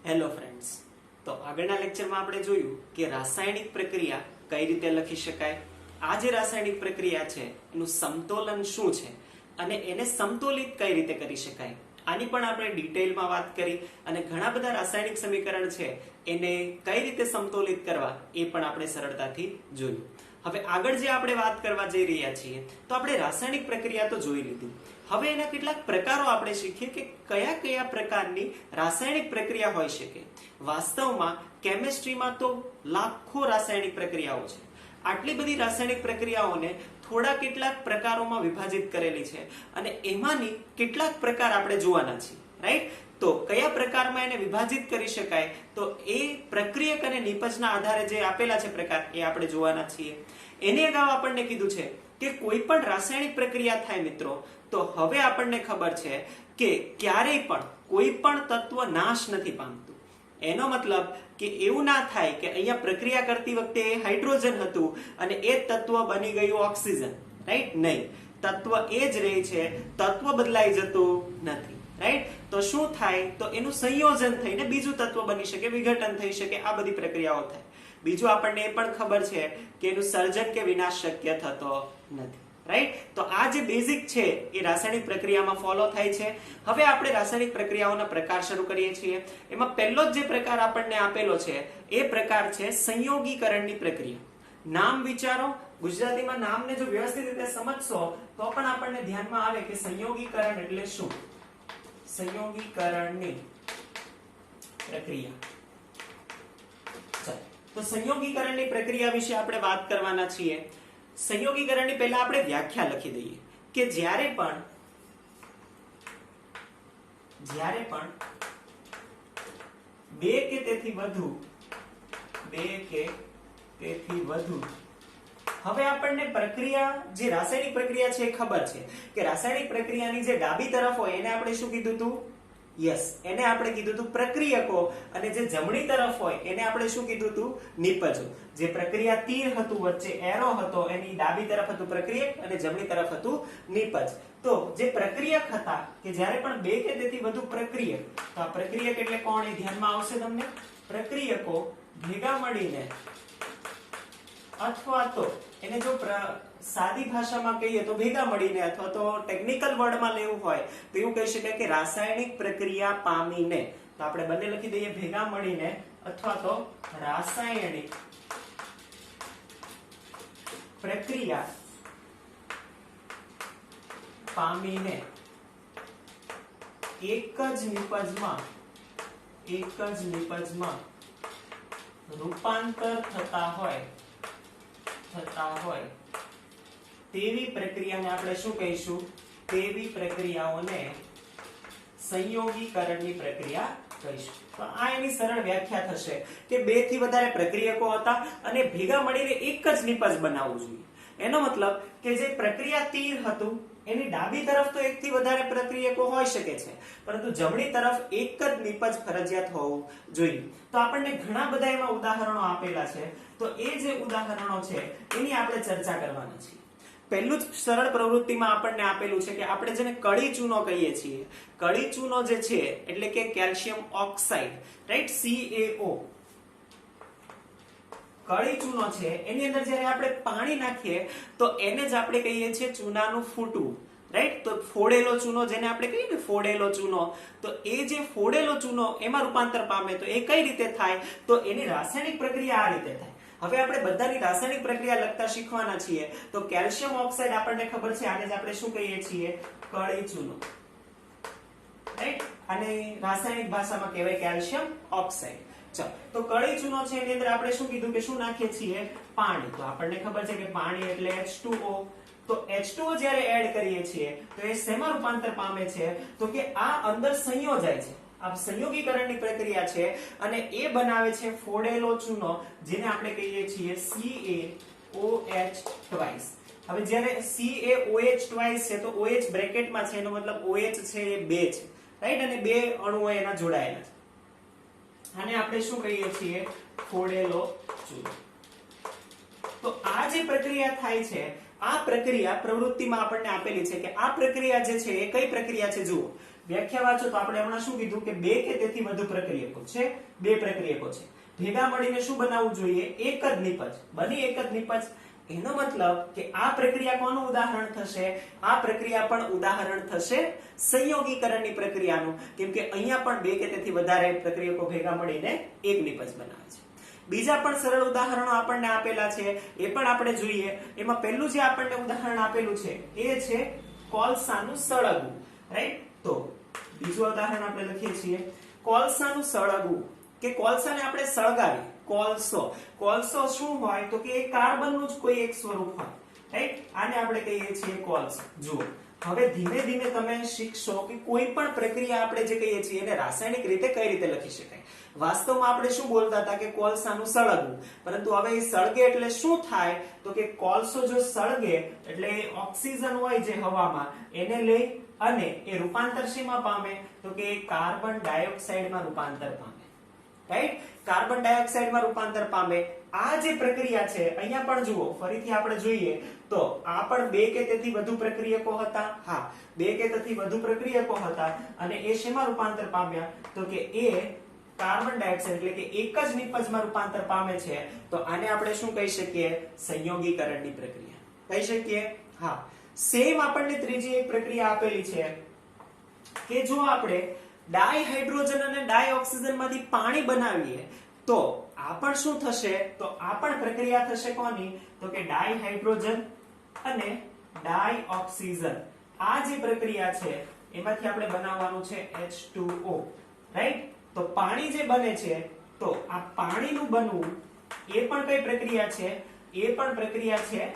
Hello friends, તો આગળના લેક્ચરમાં આપણે જોયું કે રાસાયણિક પ્રક્રિયા કઈ રીતે લખી શકાય. આ જે રાસાયણિક પ્રક્રિયા છે એનું સમતોલન શું છે અને એને સમતોલિત કઈ રીતે કરી શકાય આની પણ આપણે ડિટેલમાં વાત કરી અને ઘણા બધા રાસાયણિક સમીકરણ છે એને કઈ રીતે સમતોલિત કરવા એ પણ આપણે સરળતાથી જોયું. હવે આગળ જે આપણે વાત કરવા જઈ રહ્યા છીએ તો આપણે રાસાયણિક પ્રક્રિયા તો જોઈ લીધી. હવે એના કેટલાક પ્રકારો આપણે શીખીએ કે કયા કયા પ્રકારની રાસાયણિક પ્રક્રિયા હોઈ શકે. વાસ્તવમાં કેમિસ્ટ્રીમાં તો લાખો રાસાયણિક પ્રક્રિયાઓ છે. આટલી બધી રાસાયણિક પ્રક્રિયાઓને થોડા કેટલાક પ્રકારોમાં વિભાજિત કરેલી છે અને એમાંની કેટલાક પ્રકાર આપણે જોવાના છીએ, રાઈટ? તો કયા પ્રકારમાં એને વિભાજિત કરી શકાય તો એ પ્રક્રિયક અને નિપજના આધારે જે આપેલા છે પ્રકાર એ આપણે જોવાના છીએ. એની અગાઉ આપણને કીધું છે કે કોઈ પણ રાસાયણિક પ્રક્રિયા થાય મિત્રો તો હવે આપણને ખબર છે કે ક્યારેય પણ કોઈ પણ તત્વ નાશ નથી પામતું. એનો મતલબ કે એવું ના થાય કે અહીંયા પ્રક્રિયા કરતી વખતે હાઇડ્રોજન હતું અને એ તત્વ બની ગયું ઓક્સિજન, રાઈટ? નહીં, તત્વ એ જ રહે છે, તત્વ બદલાઈ જતું નથી, રાઈટ? તો શું થાય તો એનું સંયોજન થઈને બીજું તત્વ બની શકે, વિઘટન થઈ શકે, આ બધી પ્રક્રિયાઓ થાય. બીજું આપણને એ પણ ખબર છે કે એનું સર્જન કે વિનાશ શક્ય થતો નથી, રાઈટ? તો આ જે બેઝિક છે એ રાસાયણિક પ્રક્રિયામાં ફોલો થાય છે. હવે આપણે રાસાયણિક પ્રક્રિયાઓના પ્રકાર શરૂ કરીએ છીએ. એમાં પહેલો જ જે પ્રકાર આપણને આપેલો છે એ પ્રકાર છે સંયોગીકરણની પ્રક્રિયા. નામ વિચારો, ગુજરાતીમાં નામને જો વ્યવસ્થિત રીતે સમજશો તો પણ આપણને ધ્યાનમાં આવે કે સંયોગીકરણ એટલે શું. સંયોગીકરણની પ્રક્રિયા. તો સંયોગીકરણની પ્રક્રિયા વિશે આપણે વાત કરવાના છીએ. સંયોગીકરણની પહેલા આપણે વ્યાખ્યા લખી દઈએ કે જ્યારે પણ બે કે તેથી વધુ હવે આપણને પ્રક્રિયા જે રાસાયણિક પ્રક્રિયા છે એ ખબર છે કે રાસાયણિક પ્રક્રિયાની જે ડાબી તરફ હોય એને આપણે શું કીધું હતું? યસ, એને આપણે કીધું હતું પ્રક્રિયકો અને જે જમણી તરફ હોય એને આપણે શું કીધું હતું? નિપજો. જે પ્રક્રિયા તીર હતું, વચ્ચે એરો હતો, એની ડાબી તરફ હતું પ્રક્રિયક અને જમણી તરફ હતું નિપજ. તો જે પ્રક્રિયક હતા કે જ્યારે પણ બે કે તેથી વધુ પ્રક્રિયક, તો આ પ્રક્રિયક એટલે કોણ એ ધ્યાનમાં આવશે તમને? પ્રક્રિયકો ભેગા મળીને અથવા તો એને જો સાદી ભાષામાં કહીએ તો ભેગા મળીને અથવા તો ટેકનિકલ વર્ડમાં લેવું હોય તો એવું કહી શકાય કે રાસાયણિક પ્રક્રિયા પામીને. તો આપણે બંને લખી દઈએ, ભેગા મળીને અથવા તો રાસાયણિક પ્રક્રિયા પામીને એક જ નિપજમાં રૂપાંતર થતા હોય તેવી પ્રક્રિયાને આપણે શું કહીશું? તેવી પ્રક્રિયાઓને સંયોગીકરણની પ્રક્રિયા કહીશું. તો આ એની સરળ વ્યાખ્યા થશે કે બે થી વધારે પ્રક્રિયકો હતા અને ભેગા મળીને એક જ નિપજ બનાવવું જોઈએ. એનો મતલબ કે જે પ્રક્રિયા તીર હતું એની ડાબી તરફ તો એક થી વધારે પ્રક્રિયકો હોઈ શકે છે, પરંતુ જમણી તરફ એક જ નિપજ ફરજિયાત હોવું જોઈએ. તો આપણને ઘણા બધા એમાં ઉદાહરણો આપેલા છે. તો એ જે ઉદાહરણો છે એની આપણે ચર્ચા કરવાના છીએ. પહેલું જ સરળ પ્રવૃત્તિમાં આપણને આપેલું છે કે આપણે જેને કળી ચૂનો કહીએ છીએ. કળી ચૂનો જે છે એટલે કે કેલ્શિયમ ઓક્સાઇડ, રાઈટ? CaO. કળી ચૂનો છે એની અંદર જ્યારે આપણે પાણી નાખીએ તો એને જ આપણે કહીએ છીએ ચૂનાનું ફૂટવું, રાઈટ? તો ફોડેલો ચૂનો જેને આપણે કહીએ ને ફોડેલો ચૂનો, તો એ જે ફોડેલો ચૂનો એમાં રૂપાંતર પામે તો એ કઈ રીતે થાય? તો એની રાસાયણિક પ્રક્રિયા આ રીતે થાય. હવે આપણે બધાની રાસાયણિક પ્રક્રિયા લખતા શીખવાના છીએ. તો કેલ્શિયમ ઓક્સાઇડ આપણને ખબર છે, આને જ આપણે શું કહીએ છીએ? કળી ચૂનો, રાઈટ? અને રાસાયણિક ભાષામાં કહેવાય કેલ્શિયમ ઓક્સાઇડ. ચાલો, તો કળી ચૂનો છે એની અંદર આપણે શું કીધું કે શું નાખીએ છીએ? પાણી. તો આપણને ખબર છે કે પાણી એટલે H2O. તો H2O જ્યારે એડ કરીએ છીએ તો એ શેમાં રૂપાંતર પામે છે? તો કે આ અંદર સંયોજાય છે. આ સંયોગીકરણની પ્રક્રિયા છે અને એ બનાવે છે ફોડેલો ચૂનો જેને આપણે કહીએ છીએ CaOH ટ્વાઇસ. હવે જ્યારે CaOH ટ્વાઇસ છે તો OH બ્રેકેટમાં છે, એનો મતલબ OH છે એ બે છે, રાઈટ? અને બે અણુઓ એના જોડાયેલા છે. આને આપણે શું કહીએ છીએ? ફોડેલો ચૂનો. તો આ જે પ્રક્રિયા થાય છે આ પ્રક્રિયા પ્રવૃત્તિમાં આપણને આપેલી છે કે આ પ્રક્રિયા જે છે એ કઈ પ્રક્રિયા છે જુઓ વ્યાખ્યા વાંચો તો આપણે હમણાં શું કીધું કે બે કે તેથી વધુ પ્રક્રિયકો છે બે પ્રક્રિયકો છે ભેગા મળીને શું બનાવવું જોઈએ એક જ નિપજ બની એક જ નિપજ એનો મતલબ કે આ પ્રક્રિયા કોનું ઉદાહરણ થશે આ પ્રક્રિયા પણ ઉદાહરણ થશે સંયોગીકરણની પ્રક્રિયાનું કેમ કે અહીંયા પણ બે કે તેથી વધારે પ્રક્રિયકો ભેગા મળીને એક નિપજ બનાવે છે બીજા પણ સરળ ઉદાહરણો આપણને આપેલા છે એ પણ આપણે જોઈએ એમાં પહેલું જે આપણને ઉદાહરણ આપેલું છે એ છે કોલસાનું સળગવું રાઈટ તો બીજું ઉદાહરણ આપણે લખીએ છીએ કોલસાનું સળગવું કે કોલસાને આપણે સળગાવી કોલસો શું હોય તો કે એ કાર્બનનું જ કોઈ એક સ્વરૂપ હોય રાઈટ આને આપણે કહીએ છીએ કોલસો જુઓ હવે ધીમે ધીમે તમે શીખશો કે કોઈ પણ પ્રક્રિયા આપણે જે કહીએ છીએ એને રાસાયણિક રીતે કઈ રીતે લખી શકાય વાસ્તવમાં આપણે શું બોલતા હતા કે કોલસાનું સળગવું પરંતુ હવે એ સળગે એટલે શું થાય તો કે કોલસો જો સળગે એટલે ઓક્સિજન હોય જે હવામાં એને લઈ અને એ રૂપાંતર શેમાં પામે તો કે કાર્બન ડાયોક્સાઇડમાં રૂપાંતર પામે રાઈટ કાર્બન ડાયોક્સાઇડમાં રૂપાંતર પામે આ જે પ્રક્રિયા છે અહીંયા પણ જુઓ ફરીથી આપણે જોઈએ તો આ પણ બે કે તેથી વધુ પ્રક્રિયકો હતા હા બે કે તેથી વધુ પ્રક્રિયકો હતા અને એ શેમાં રૂપાંતર પામ્યા તો કે એ કાર્બન ડાયોક્સાઇડ એટલે કે એક જ નિપજમાં રૂપાંતર પામે છે તો આને આપણે શું કહી શકીએ સંયોગીકરણની પ્રક્રિયા કહી શકીએ હા સેમ આપણને ત્રીજી એક પ્રક્રિયા આપેલી છે કે જો આપણે ડાયહાઇડ્રોજન અને ડાયઓક્સિજન માંથી પાણી બનાવીએ તો આ પણ શું થશે તો આ પણ પ્રક્રિયા થશે કોની તો કે ડાયહાઇડ્રોજન અને ડાયઓક્સિજન આ જે પ્રક્રિયા છે એમાંથી આપણે બનાવવાનું છે H2O રાઈટ તો પાણી જે બને છે તો આ પાણીનું બનવું એ પણ કઈ પ્રક્રિયા છે એ પણ પ્રક્રિયા છે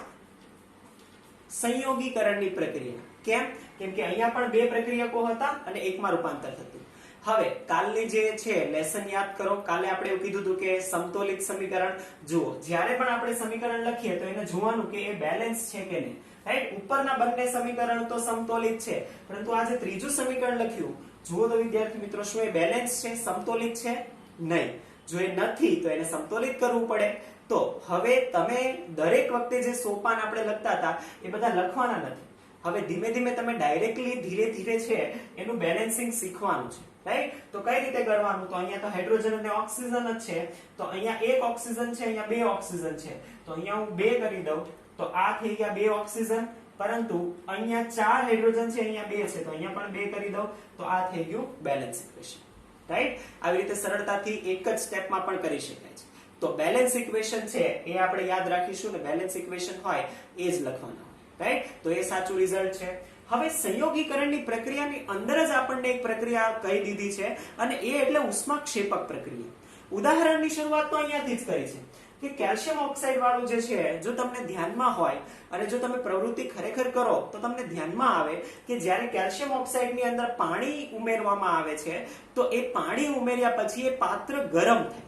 સંયોગીકરણની પ્રક્રિયા કેમ કે અહીંયા પણ બે પ્રક્રિયકો હતા અને એકમાં રૂપાંતર થતું હવે કાલની જે છે લેસન યાદ કરો કાલે આપણે એવું કીધું હતું કે સમતોલિત સમીકરણ જુઓ જ્યારે પણ આપણે સમીકરણ લખીએ તો એને જોવાનું કે એ બેલેન્સ છે કે નહીં રાઈટ ઉપરના બંને સમીકરણ તો સમતોલિત છે પરંતુ આ જે ત્રીજું સમીકરણ લખ્યું જુઓ તો વિદ્યાર્થી મિત્રો શું એ બેલેન્સ છે સમતોલિત છે નહીં જો એ નથી તો એને સમતોલિત કરવું પડે તો હવે તમે દરેક વખતે જે સોપાન આપણે લખતા હતા એ બધા લખવાના નથી હવે ધીમે ધીમે તમે ડાયરેક્ટલી ધીરે ધીરે છે એનું બેલેન્સિંગ શીખવાનું છે રાઈટ તો કઈ રીતે કરવાનું તો અહીંયા તો હાઇડ્રોજન અને ઓક્સિજન જ છે તો અહીંયા એક ઓક્સિજન છે અહીંયા બે ઓક્સિજન છે તો અહીંયા હું બે કરી દઉં તો આ થઈ ગયા બે ઓક્સિજન પરંતુ અહીંયા ચાર હાઇડ્રોજન છે અહીંયા બે છે તો અહીંયા પણ બે કરી દઉં તો આ થઈ ગયું બેલેન્સ ઇક્વેશન રાઈટ આવી રીતે સરળતાથી એક જ સ્ટેપમાં પણ કરી શકાય છે તો બેલેન્સ ઇક્વેશન છે એ આપણે યાદ રાખીશું ને બેલેન્સ ઇક્વેશન હોય એ જ લખવાના રાઈટ તો એ સાચું રિઝલ્ટ છે હવે સંયોગીકરણની પ્રક્રિયાની અંદર જ આપણને એક પ્રક્રિયા કહી દીધી છે અને એ એટલે ઉષ્માક્ષેપક પ્રક્રિયા ઉદાહરણની શરૂઆત તો અહીંયાથી જ કરી છે કે કેલ્શિયમ ઓક્સાઇડ વાળું જે છે જો તમને ધ્યાનમાં હોય અને જો તમે પ્રવૃત્તિ ખરેખર કરો તો તમને ધ્યાનમાં આવે કે જ્યારે કેલ્શિયમ ઓક્સાઇડની અંદર પાણી ઉમેરવામાં આવે છે તો એ પાણી ઉમેર્યા પછી એ પાત્ર ગરમ થાય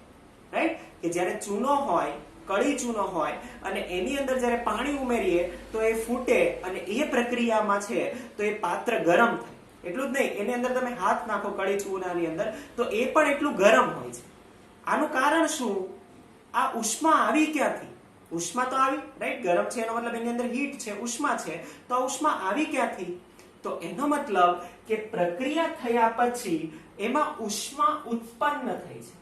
રાઈટ કે જ્યારે ચૂનો હોય કળી ચૂનો હોય અને એની અંદર જ્યારે પાણી ઉમેરીએ તો એ ફૂટે અને એ પ્રક્રિયામાં છે તો એ પાત્ર ગરમ થાય એટલું જ નહીં એની અંદર તમે હાથ નાખો કળી ચૂનાની અંદર તો એ પણ એટલું ગરમ હોય છે આનું કારણ શું આ ઉષ્મા આવી ક્યાંથી ઉષ્મા તો આવી રાઈટ ગરમ છે એનો મતલબ એની અંદર હીટ છે ઉષ્મા છે તો આ ઉષ્મા આવી ક્યાંથી તો એનો મતલબ કે પ્રક્રિયા થયા પછી એમાં ઉષ્મા ઉત્પન્ન થઈ છે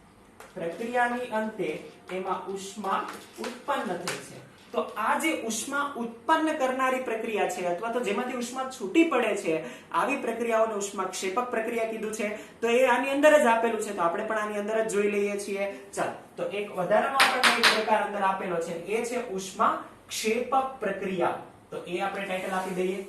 પ્રક્રિયાની અંતે એમાં ઉષ્મા ઉત્પન્ન થઈ છે તો આ જે ઉષ્મા ઉત્પન્ન કરનારી પ્રક્રિયા છે અથવા તો જેમાંથી ઉષ્મા છૂટી પડે છે આવી પ્રક્રિયાઓને ઉષ્માક્ષેપક પ્રક્રિયા કીધું છે તો એ આની અંદર જ આપેલું છે તો આપણે પણ આની અંદર જ જોઈ લઈએ છીએ ચાલો તો એક વધારાનો આપણને એક પ્રકાર અંદર આપેલો છે એ છે ઉષ્માક્ષેપક પ્રક્રિયા તો એ આપણે ટાઇટલ આપી દઈએ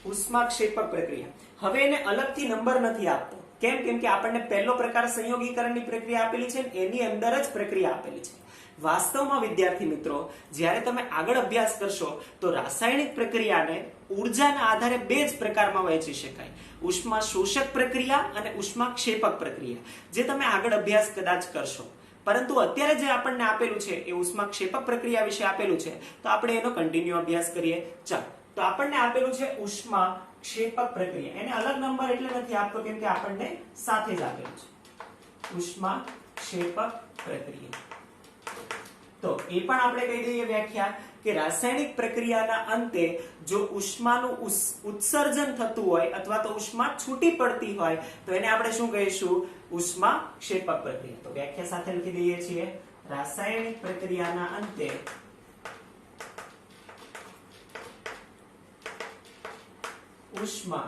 ઉષ્માક્ષેપક પ્રક્રિયા હવે એને અલગથી નંબર નથી આપતો કેમ કે આપણને પહેલો પ્રકાર સંયોગીકરણની પ્રક્રિયા આપેલી છે એની અંદર જ પ્રક્રિયા આપેલી છે વાસ્તવમાં વિદ્યાર્થી મિત્રો જ્યારે તમે આગળ અભ્યાસ કરશો તો રાસાયણિક પ્રક્રિયાને ઉર્જાના આધારે બે જ પ્રકારમાં વહેંચી શકાય ઉષ્મા શોષક પ્રક્રિયા અને ઉષ્માક્ષેપક પ્રક્રિયા જે તમે આગળ અભ્યાસ કદાચ કરશો પરંતુ અત્યારે જે આપણને આપેલું છે એ ઉષ્માક્ષેપક પ્રક્રિયા વિશે આપેલું છે તો આપણે એનો કન્ટિન્યુ અભ્યાસ કરીએ ચાલો તો આપણને આપેલું છે ઉષ્માક્ષેપક પ્રક્રિયા એને અલગ નંબર એટલે નથી આપતો કેમ કે આપણને સાથે જ આપેલું છે ઉષ્માક્ષેપક ઉષ્માક્ષેપક પ્રક્રિયા. તો એ પણ આપણે કહી દઈએ વ્યાખ્યા કે રાસાયણિક પ્રક્રિયાના અંતે જો ઉષ્માનું ઉત્સર્જન થતું હોય અથવા તો ઉષ્મા છૂટી પડતી હોય તો એને આપણે શું કહીશું? ઉષ્માક્ષેપક પ્રક્રિયા. તો વ્યાખ્યા સાથે લખી દઈએ છીએ રાસાયણિક પ્રક્રિયાના અંતે ઉષ્મા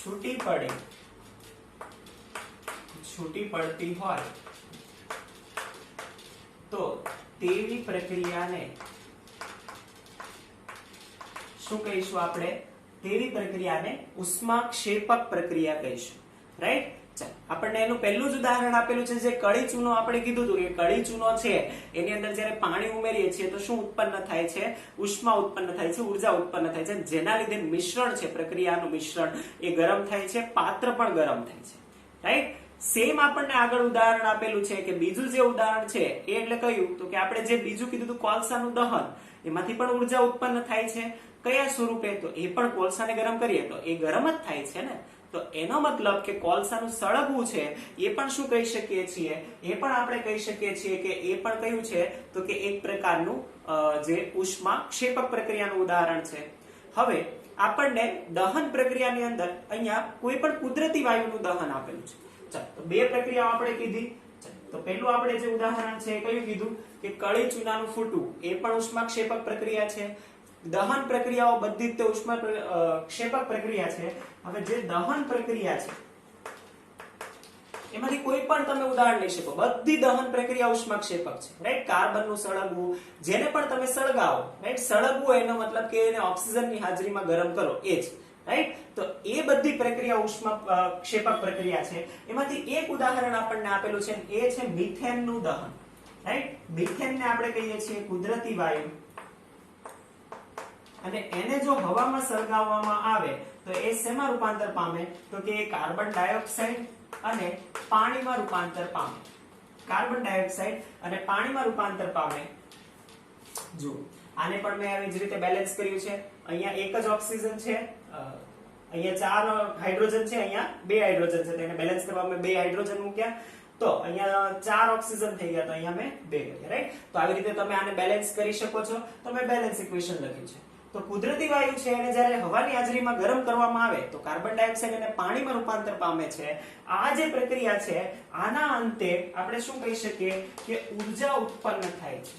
છૂટી પડતી હોય તો તેવી પ્રક્રિયાને શું કહીશું આપણે? તેવી પ્રક્રિયાને ઉષ્માક્ષેપક પ્રક્રિયા કહીશું. રાઈટ? ચાલો, આપણને એનું પહેલું જ ઉદાહરણ આપેલું છે જે કળી ચૂનો. આપણે કીધું હતું કે કળી ચૂનો છે એની અંદર જ્યારે પાણી ઉમેરીએ છીએ તો શું ઉત્પન્ન થાય છે? ઉષ્મા ઉત્પન્ન થાય છે, ઉર્જા ઉત્પન્ન થાય છે, જેના લીધે મિશ્રણ છે, પ્રક્રિયાનું મિશ્રણ એ ગરમ થાય છે, પાત્ર પણ ગરમ થાય છે. રાઈટ? સેમ આપણને આગળ ઉદાહરણ આપેલું છે કે બીજું જે ઉદાહરણ છે એ એટલે કયું? તો કે આપણે જે બીજું કીધું હતું કોલસાનું દહન, એમાંથી પણ ઉર્જા ઉત્પન્ન થાય છે. કયા સ્વરૂપે? તો એ પણ કોલસાને ગરમ કરીએ તો એ ગરમ જ થાય છે ને. તો એનો મતલબ કે કોલસાનું સળગવું છે એ પણ શું કહી શકીએ છીએ? એ પણ આપણે કહી શકીએ છીએ કે એ પણ કયું છે? તો કે એક પ્રકારનું જે ઉષ્માક્ષેપક પ્રક્રિયાનું ઉદાહરણ છે. હવે આપણને દહન પ્રક્રિયાની અંદર અહીંયા કોઈ પણ કુદરતી વાયુનું દહન આપેલું છે. ચાલો, તો બે પ્રક્રિયાઓ આપણે કીધી. તો પહેલું આપણે જે ઉદાહરણ છે કયું કીધું? કે કળી ચૂનાનું ફૂટવું, એ પણ ઉષ્માક્ષેપક પ્રક્રિયા છે. દહન પ્રક્રિયાઓ બધી જ ઉષ્માક્ષેપક પ્રક્રિયા છે. હવે જે દહન પ્રક્રિયા છે એમાંથી કોઈ પણ તમે ઉદાહરણ લઈ શકો, બધી દહન પ્રક્રિયા ઉષ્માક્ષેપક છે. રાઈટ? કાર્બનનું સળગવું, જેને પણ તમે સળગાવો, રાઈટ? સળગવું એનો મતલબ કે એને ઓક્સિજનની હાજરીમાં ગરમ કરો, એ જ. રાઈટ? તો એ બધી પ્રક્રિયા ઉષ્માક્ષેપક પ્રક્રિયા છે. એમાંથી એક ઉદાહરણ આપણને આપેલું છે, એ છે મિથેનનું દહન. રાઈટ? મિથેનને આપણે કહીએ છીએ કુદરતી વાયુ, અને એને જો હવામાં સળગાવવામાં આવે તો એ શેમાં રૂપાંતર પામે? તો કે એ કાર્બન ડાયોક્સાઇડ અને પાણીમાં રૂપાંતર પામે. કાર્બન ડાયોક્સાઇડ અને પાણીમાં રૂપાંતર પામે. જો આને પણ મેં આવી જ રીતે બેલેન્સ કર્યું છે. અહીંયા એક જ ઓક્સિજન છે, અહીંયા 4 હાઇડ્રોજન છે, અહીંયા 2 હાઇડ્રોજન છે, તો એને બેલેન્સ કરવા મેં 2 હાઇડ્રોજન મૂક્યા. તો અહીંયા 4 ઓક્સિજન થઈ ગયા, તો અહીંયા મેં 2 કર્યા. રાઈટ? તો આવી રીતે તમે આને બેલેન્સ કરી શકો છો. તો મેં બેલેન્સ ઇક્વેશન લખ્યું છે. તો કુદરતી વાયુ છે એને જ્યારે હવાની હાજરીમાં ગરમ કરવામાં આવે તો કાર્બન ડાયોક્સાઇડ અને પાણીમાં રૂપાંતર પામે છે. આ જે પ્રક્રિયા છે આના અંતે આપણે શું કહી શકીએ કે ઉર્જા ઉત્પન્ન થાય છે.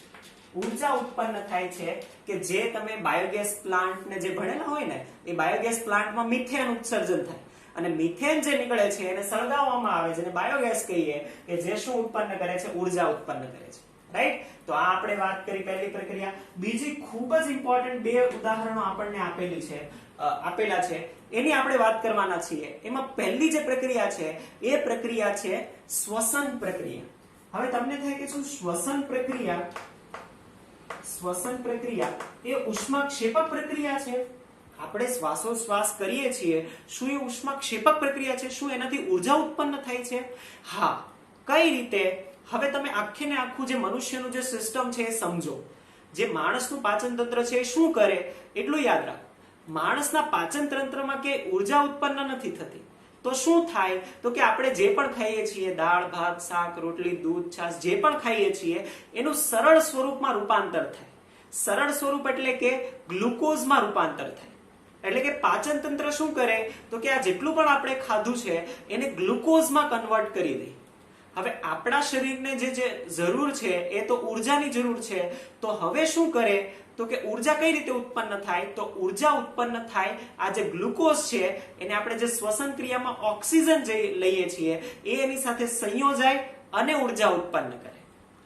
ઉર્જા ઉત્પન્ન થાય છે કે જે તમે બાયોગેસ પ્લાન્ટ ને જે ભણેલા હોય ને, એ બાયોગેસ પ્લાન્ટમાં મિથેન ઉત્સર્જન થાય અને મિથેન જે નીકળે છે એને સળગાવવામાં આવે, જેને બાયોગેસ કહીએ, કે જે શું ઉત્પન્ન કરે છે? ઉર્જા ઉત્પન્ન કરે છે. રાઈટ? તો આ આપણે વાત કરી પહેલી પ્રક્રિયા. બીજી ખૂબ જ ઇમ્પોર્ટન્ટ બે ઉદાહરણો આપણને આપેલા છે, એની આપણે વાત કરવાના છીએ. એમાં પહેલી જે પ્રક્રિયા છે એ પ્રક્રિયા છે શ્વસન પ્રક્રિયા. હવે તમને થાય કે શું શ્વસન પ્રક્રિયા એ ઉષ્માક્ષેપક પ્રક્રિયા છે? આપણે શ્વાસોશ્વાસ કરીએ છીએ, શું એ ઉષ્માક્ષેપક પ્રક્રિયા છે? શું એનાથી ઉર્જા ઉત્પન્ન થાય છે? હા. કઈ રીતે? હવે તમે આખે ને આખું જે મનુષ્યનું જે સિસ્ટમ છે એ સમજો. જે માણસનું પાચન તંત્ર છે એ શું કરે એટલું યાદ રાખો. માણસના પાચન તંત્રમાં કે ઉર્જા ઉત્પન્ન નથી થતી, તો શું થાય? તો કે આપણે જે પણ ખાઈએ છીએ, દાળ ભાત શાક રોટલી દૂધ છાશ જે પણ ખાઈએ છીએ, એનું સરળ સ્વરૂપમાં રૂપાંતર થાય. સરળ સ્વરૂપ એટલે કે ગ્લુકોઝમાં રૂપાંતર થાય. એટલે કે પાચન તંત્ર શું કરે? તો કે આ જેટલું પણ આપણે ખાધું છે એને ગ્લુકોઝમાં કન્વર્ટ કરી દે. હવે આપણા શરીરને જે જરૂર છે એ તો ઉર્જાની જરૂર છે, તો હવે શું કરે? તો કે ઉર્જા કઈ રીતે ઉત્પન્ન થાય? તો ઉર્જા ઉત્પન્ન થાય આ જે ગ્લુકોઝ છે એને આપણે જે શ્વસન ક્રિયામાં ઓક્સિજન જે લઈએ છીએ એ એની સાથે સંયોજાય અને ઉર્જા ઉત્પન્ન કરે.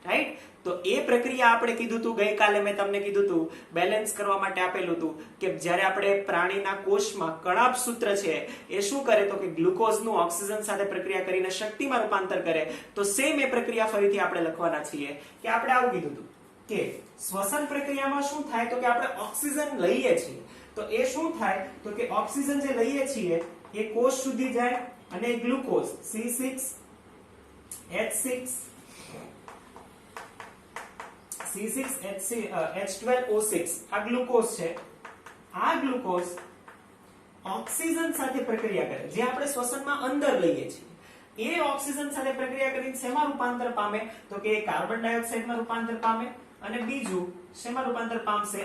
રાઈટ? તો એ પ્રક્રિયા આપણે કીધું હતું ગઈકાલે, મેં તમને કીધું હતું બેલેન્સ કરવા માટે આપેલું હતું કે જ્યારે આપણે પ્રાણીના કોષમાં કણાભ સૂત્ર છે એ શું કરે? તો કે ગ્લુકોઝનું ઓક્સિજન સાથે પ્રક્રિયા કરીને શક્તિમાં રૂપાંતર કરે. તો સેમ એ પ્રક્રિયા ફરીથી આપણે લખવાના છીએ કે આપણે આવું કીધું હતું કે શ્વસન પ્રક્રિયામાં શું થાય? તો કે આપણે ઓક્સિજન લઈએ છીએ, તો એ શું થાય? તો કે ઓક્સિજન જે લઈએ છીએ એ કોષ સુધી જાય અને ગ્લુકોઝ C6H12O6 આ ગ્લુકોઝ છે. આ ગ્લુકોઝ ઓક્સિજન સાથે પ્રક્રિયા કરે, જે આપણે શ્વસનમાં અંદર લઈએ છીએ. એ ઓક્સિજન સાથે પ્રક્રિયા કરીને શેમાં રૂપાંતર પામે તો કે કાર્બન ડાયોક્સાઇડમાં રૂપાંતર પામે અને બીજું શેમાં રૂપાંતર પામશે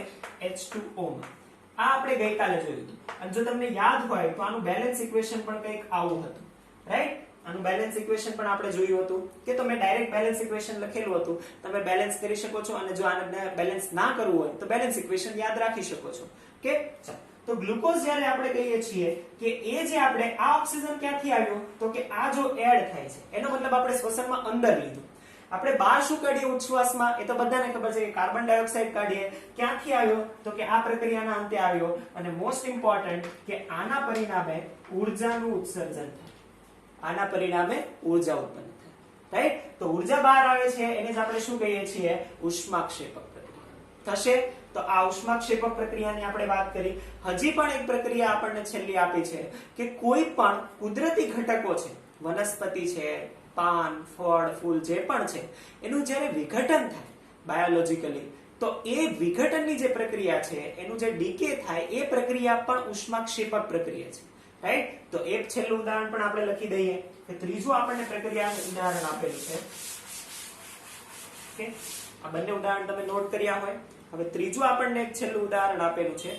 H2O માં. આ આપણે ગઈકાલે જોયું હતું. અને જો તમને યાદ હોય તો આનું બેલેન્સ ઇક્વેશન પણ કંઈક આવું હતું, રાઈટ? આનું બેલેન્સ ઇક્વેશન પણ આપણે જોયું હતું કે તો મેં ડાયરેક્ટ બેલેન્સ ઇક્વેશન લખેલું હતું, તમે બેલેન્સ કરી શકો છો અને જો આને બેલેન્સ ના કરવું હોય તો બેલેન્સ ઇક્વેશન યાદ રાખી શકો છો. કે ચાલો, તો ગ્લુકોઝ જ્યારે આપણે કહીએ છીએ કે એ જે આપણે આ ઓક્સિજન ક્યાંથી આવ્યો તો કે આ જો એડ થાય છે એનો મતલબ આપણે શ્વસનમાં અંદર લીધું. આપણે બહાર શું કાઢીએ ઉચ્છ્વાસમાં, એ તો બધાને ખબર છે કે કાર્બન ડાયોક્સાઇડ કાઢીએ. ક્યાંથી આવ્યો તો કે આ પ્રક્રિયાના અંતે આવ્યો. અને મોસ્ટ ઇમ્પોર્ટન્ટ કે આના પરિણામે ઊર્જાનું ઉત્સર્જન થાય, આના પરિણામે ઊર્જા ઉત્પન્ન થાય, રાઈટ? તો ઊર્જા બહાર આવે છે એને જ આપણે શું કહીએ છીએ? ઉષ્માક્ષેપક પ્રક્રિયા થશે. તો આ ઉષ્માક્ષેપક પ્રક્રિયાની આપણે વાત કરી. હજી પણ એક પ્રક્રિયા આપણને છેલ્લી આપી છે કે કોઈ પણ કુદરતી ઘટકો છે, વનસ્પતિ છે, પાન, ફળ, ફૂલ જે પણ છે, એનું જ્યારે વિઘટન થાય બાયોલોજીકલી, તો એ વિઘટનની જે પ્રક્રિયા છે એનું જે ડીકે થાય એ પ્રક્રિયા પણ ઉષ્માક્ષેપક પ્રક્રિયા છે, રાઈટ? તો એક છેલ્લું ઉદાહરણ પણ આપણે લખી દઈએ કે ત્રીજું આપણને પ્રક્રિયાનું ઉદાહરણ આપેલું છે. ઓકે, આ બંને ઉદાહરણ તમે નોટ કર્યા હોય. હવે ત્રીજું આપણને એક છેલ્લું ઉદાહરણ આપેલું છે.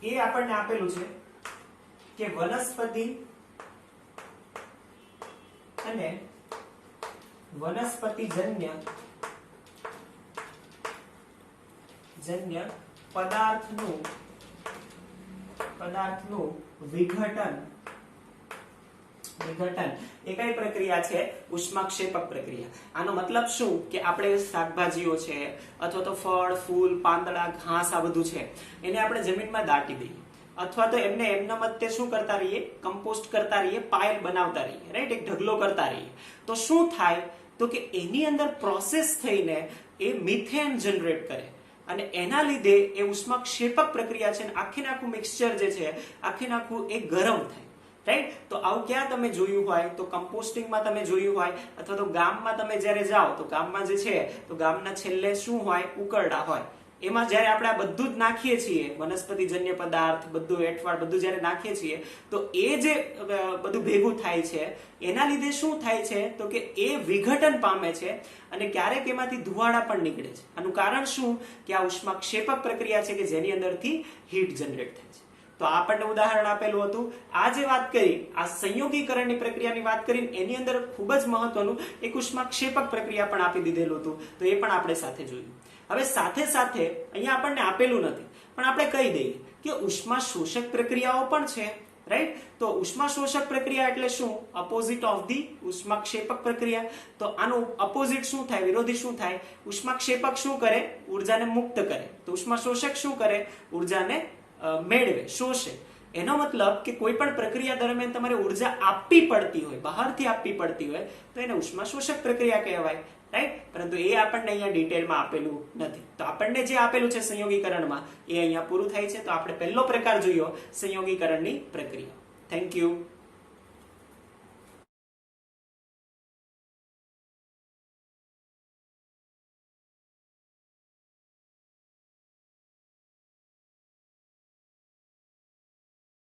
એ આપણને આપેલું છે કે વનસ્પતિ અને વનસ્પતિજન્ય પદાર્થનું વિઘટન એ કઈ પ્રક્રિયા છે? ઉષ્માક્ષેપક પ્રક્રિયા. આનો મતલબ શું કે આપણે શાકભાજીઓ છે અથવા તો ફળ, ફૂલ, પાંદડા, ઘાસ આ બધું છે એને આપણે જમીનમાં દાટી દઈએ અથવા તો એમને એમના મતે શું કરતા રહીએ? કમ્પોસ્ટ કરતા રહીએ, પાયલ બનાવતા રહીએ, રાઈટ? એક ઢગલો કરતા રહીએ. તો શું થાય તો કે એની અંદર પ્રોસેસ થઈને એ મિથેન જનરેટ કરે અને એના લીધે એ ઉષ્માક્ષેપક પ્રક્રિયા છે ને આખે આખું મિક્સચર જે છે આખે આખું એ ગરમ થાય, રાઈટ? તો આવું ક્યાં તમે જોયું હોય તો કમ્પોસ્ટિંગમાં તમે જોયું હોય અથવા તો ગામમાં તમે જ્યારે જાઓ તો ગામમાં જે છે તો ગામના છેલ્લે શું હોય? ઉકરડા હોય. એમાં જ્યારે આપણે આ બધું જ નાખીએ છીએ, વનસ્પતિજન્ય પદાર્થ બધું, એઠવાડ બધું જ્યારે નાખીએ છીએ તો એ જે બધું ભેગું થાય છે એના લીધે શું થાય છે તો કે એ વિઘટન પામે છે અને ક્યારેક એમાંથી ધુવાડા પણ નીકળે છે. આનું કારણ શું કે આ ઉષ્માક્ષેપક પ્રક્રિયા છે કે જેની અંદરથી હીટ જનરેટ થાય છે. તો આપણને ઉદાહરણ આપેલું હતું. આ જે વાત કરી, આ સંયોગીકરણની પ્રક્રિયાની વાત કરીને એની અંદર ખૂબ જ મહત્વનું એક ઉષ્માક્ષેપક પ્રક્રિયા પણ આપી દીધેલું હતું. તો એ પણ આપણે સાથે જોયું. હવે સાથે સાથે અહીંયા આપણને આપેલું નથી પણ આપણે કહી દઈએ કે ઉષ્મા શોષક પ્રક્રિયાઓ પણ છે, રાઈટ? તો ઉષ્મા શોષક પ્રક્રિયા એટલે શું? અપોઝિટ ઓફ ધી ઉષ્માક્ષેપક પ્રક્રિયા. તો આનું અપોઝિટ શું થાય? વિરોધી શું થાય? ઉષ્માક્ષેપક શું કરે? ઉર્જાને મુક્ત કરે. તો ઉષ્મા શોષક શું કરે? ઉર્જાને મેળવે, શોષે. એનો મતલબ કે કોઈ પણ પ્રક્રિયા દરમિયાન તમારે ઉર્જા આપવી પડતી હોય, બહારથી આપવી પડતી હોય તો એને ઉષ્મા શોષક પ્રક્રિયા કહેવાય, રાઈટ? પરંતુ એ આપણને અહીંયા ડિટેલમાં આપેલું નથી. તો આપણને જે આપેલું છે સંયોગીકરણમાં એ અહીંયા પૂરું થાય છે. તો આપણે પહેલો પ્રકાર જોયો સંયોગીકરણની પ્રક્રિયા. Thank you.